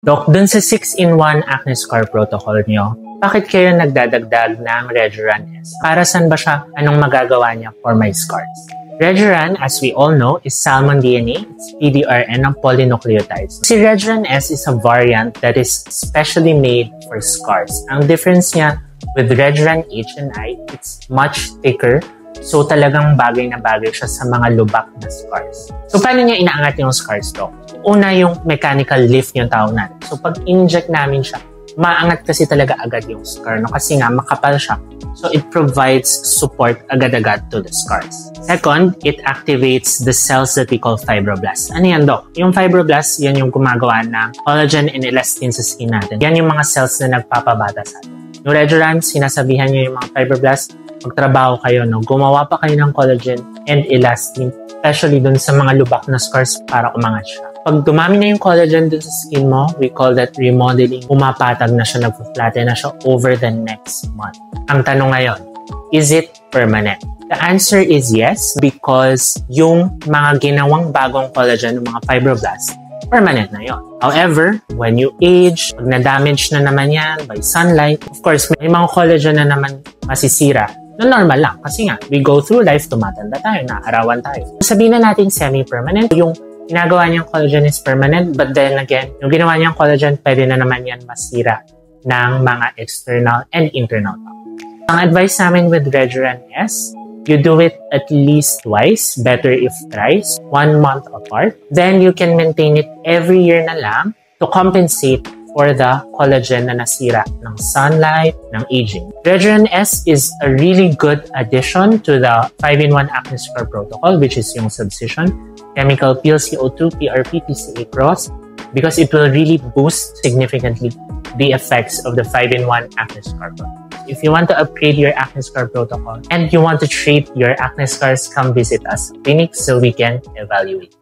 Dok, dun sa 6-in-1 acne scar protocol nyo, bakit kayo nagdadagdag ng Regeran S? Para saan ba siya? Anong magagawa niya for my scars? Regeran, as we all know, is salmon DNA. It's PDRN ng polynucleotides. Si Regeran S is a variant that is specially made for scars. Ang difference niya with Regeran H and I, it's much thicker. So talagang bagay na bagay siya sa mga lubak na scars. So paano niya inaangat yung scars, Dok? Una yung mechanical lift yung tawag natin. So pag inject namin siya, maangat kasi talaga agad yung scar, no? Kasi nga makapal siya. So it provides support agad-agad to the scars. Second, it activates the cells that we call fibroblasts. Ano yan, Dok? Yung fibroblasts, yan yung gumagawa ng collagen and elastin sa skin natin. Yan yung mga cells na nagpapabata sa atin. Yung Regeran, sinasabihan nyo yung mga fibroblasts, magtrabaho kayo, no? Gumawa pa kayo ng collagen and elastin, especially dun sa mga lubak na scars para umangat siya. Pag dumami na yung collagen dun sa skin mo, we call that remodeling. Pumapatag na siya, nag-flatten na siya over the next month. Ang tanong ngayon, is it permanent? The answer is yes, because yung mga ginawang bagong collagen, yung mga fibroblasts, permanent na yon. However, when you age, pag na-damage na naman yan by sunlight, of course, may mga collagen na naman masisira. Na normal lang. Kasi nga, we go through life, tumatanda tayo, naarawan tayo. Sabihin na natin semi-permanent. Yung ginagawa niyang collagen is permanent, but then again, yung ginawa niyang collagen, pwede na naman yan masira ng mga external and internal factors. Ang advice namin with Regeran S, you do it at least twice, better if thrice, 1 month apart. Then you can maintain it every year na lang to compensate for the collagen na nasira ng sunlight, ng aging. Regeran S is a really good addition to the 5-in-1 acne scar protocol, which is yung subcision, chemical peel, CO2, PRP, PCA cross, because it will really boost significantly the effects of the 5-in-1 acne scar protocol. If you want to upgrade your acne scar protocol and you want to treat your acne scars, come visit us at clinic so we can evaluate.